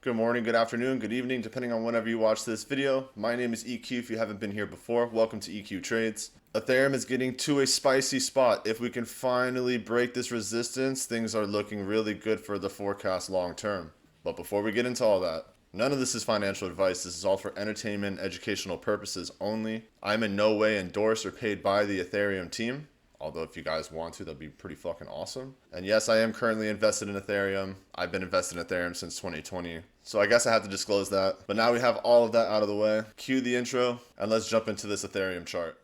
Good morning, good afternoon, good evening, depending on whenever you watch this video. My name is EQ. If you haven't been here before, welcome to EQ Trades. Ethereum is getting to a spicy spot. If we can finally break this resistance, things are looking really good for the forecast long term. But before we get into all that, none of this is financial advice. This is all for entertainment and educational purposes only. I'm in no way endorsed or paid by the Ethereum team. Although if you guys want to, that'd be pretty fucking awesome. And yes, I am currently invested in Ethereum. I've been invested in Ethereum since 2020. So I guess I have to disclose that. But now we have all of that out of the way. Cue the intro, and let's jump into this Ethereum chart.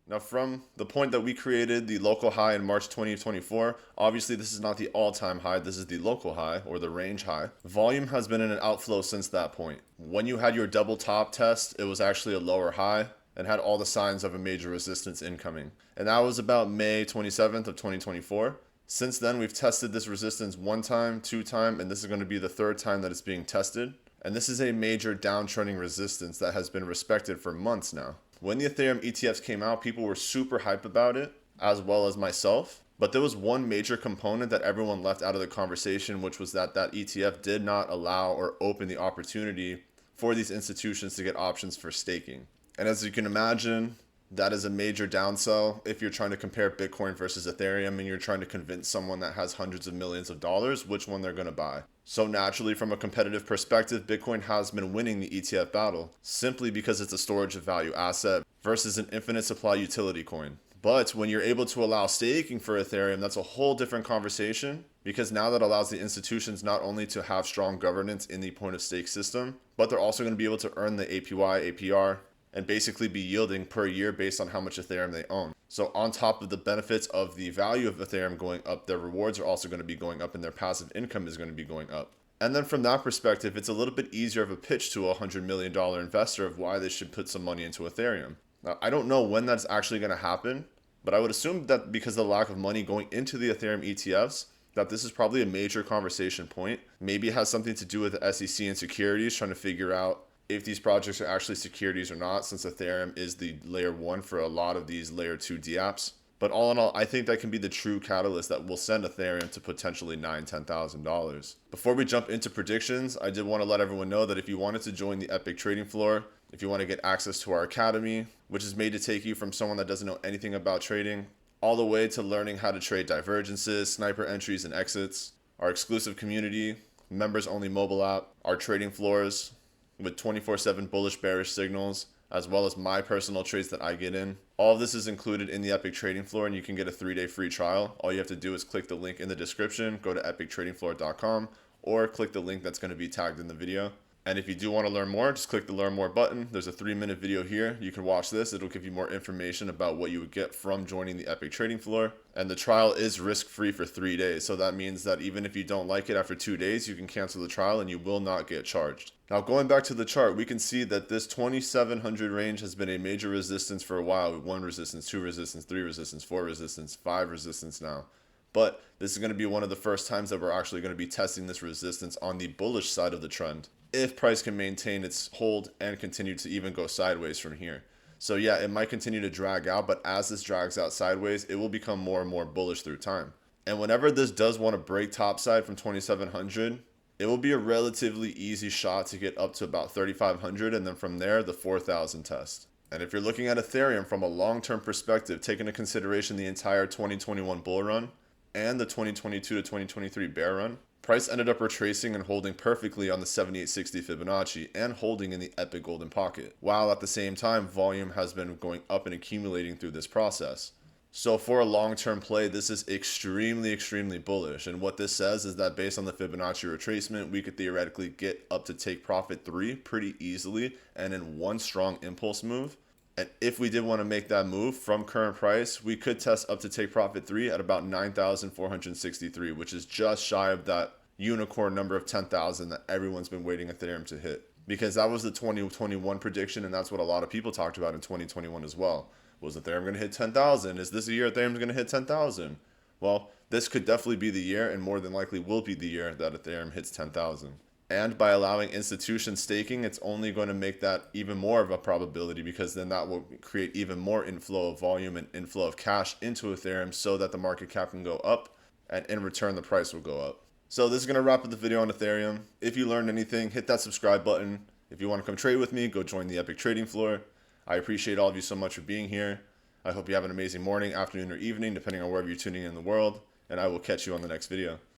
Now, from the point that we created the local high in March 2024, obviously this is not the all-time high, this is the local high or the range high. Volume has been in an outflow since that point. When you had your double top test, it was actually a lower high and had all the signs of a major resistance incoming. And that was about May 27th of 2024. Since then, we've tested this resistance one time, two times, and this is going to be the third time that it's being tested. And this is a major downtrending resistance that has been respected for months now. When the Ethereum ETFs came out, people were super hype about it, as well as myself. But there was one major component that everyone left out of the conversation, which was that ETF did not allow or open the opportunity for these institutions to get options for staking. And as you can imagine, that is a major downsell if you're trying to compare Bitcoin versus Ethereum and you're trying to convince someone that has hundreds of millions of dollars which one they're going to buy. So naturally, from a competitive perspective, Bitcoin has been winning the ETF battle simply because it's a storage of value asset versus an infinite supply utility coin. But when you're able to allow staking for Ethereum, that's a whole different conversation, because now that allows the institutions not only to have strong governance in the point of stake system, but they're also going to be able to earn the APY, APR, and basically be yielding per year based on how much Ethereum they own. So on top of the benefits of the value of Ethereum going up, their rewards are also going to be going up and their passive income is going to be going up. And then from that perspective, it's a little bit easier of a pitch to a $100 million investor of why they should put some money into Ethereum. Now, I don't know when that's actually going to happen, but I would assume that because of the lack of money going into the Ethereum ETFs, that this is probably a major conversation point. Maybe it has something to do with the SEC and securities trying to figure out if these projects are actually securities or not, since Ethereum is the layer 1 for a lot of these layer 2 dApps. But all in all, I think that can be the true catalyst that will send Ethereum to potentially $9,000, $10,000. Before we jump into predictions, I did want to let everyone know that if you wanted to join the Epic Trading Floor, if you want to get access to our academy, which is made to take you from someone that doesn't know anything about trading, all the way to learning how to trade divergences, sniper entries, and exits, our exclusive community, members only mobile app, our trading floors with 24/7 bullish bearish signals, as well as my personal trades that I get in. All of this is included in the Epic Trading Floor, and you can get a 3-day free trial. All you have to do is click the link in the description, go to epictradingfloor.com, or click the link that's going to be tagged in the video. And if you do want to learn more, just click the learn more button. There's a 3-minute video here. You can watch this. It'll give you more information about what you would get from joining the Epic Trading Floor. And the trial is risk-free for 3 days. So that means that even if you don't like it after 2 days, you can cancel the trial and you will not get charged. Now, going back to the chart, we can see that this 2700 range has been a major resistance for a while, with 1 resistance, 2 resistance, 3 resistance, 4 resistance, 5 resistance now. But this is going to be one of the first times that we're actually going to be testing this resistance on the bullish side of the trend, if price can maintain its hold and continue to even go sideways from here. So yeah, it might continue to drag out, but as this drags out sideways, it will become more and more bullish through time. And whenever this does want to break topside from 2700, it will be a relatively easy shot to get up to about 3500, and then from there, the 4000 test. And if you're looking at Ethereum from a long-term perspective, take into consideration the entire 2021 bull run and the 2022 to 2023 bear run, price ended up retracing and holding perfectly on the 7860 Fibonacci and holding in the epic golden pocket, while at the same time volume has been going up and accumulating through this process. So for a long-term play, this is extremely bullish. And what this says is that based on the Fibonacci retracement, we could theoretically get up to take profit 3 pretty easily and in one strong impulse move. And if we did want to make that move from current price, we could test up to take profit 3 at about 9,463, which is just shy of that unicorn number of 10,000 that everyone's been waiting Ethereum to hit. Because that was the 2021 prediction, and that's what a lot of people talked about in 2021 as well. Was Ethereum going to hit 10,000? Is this a year Ethereum's going to hit 10,000? Well, this could definitely be the year, and more than likely will be the year that Ethereum hits 10,000. And by allowing institution staking, it's only going to make that even more of a probability, because then that will create even more inflow of volume and inflow of cash into Ethereum so that the market cap can go up, and in return the price will go up. So this is going to wrap up the video on Ethereum. If you learned anything, hit that subscribe button. If you want to come trade with me, go join the Epic Trading Floor. I appreciate all of you so much for being here. I hope you have an amazing morning, afternoon, or evening, depending on wherever you're tuning in the world, and I will catch you on the next video.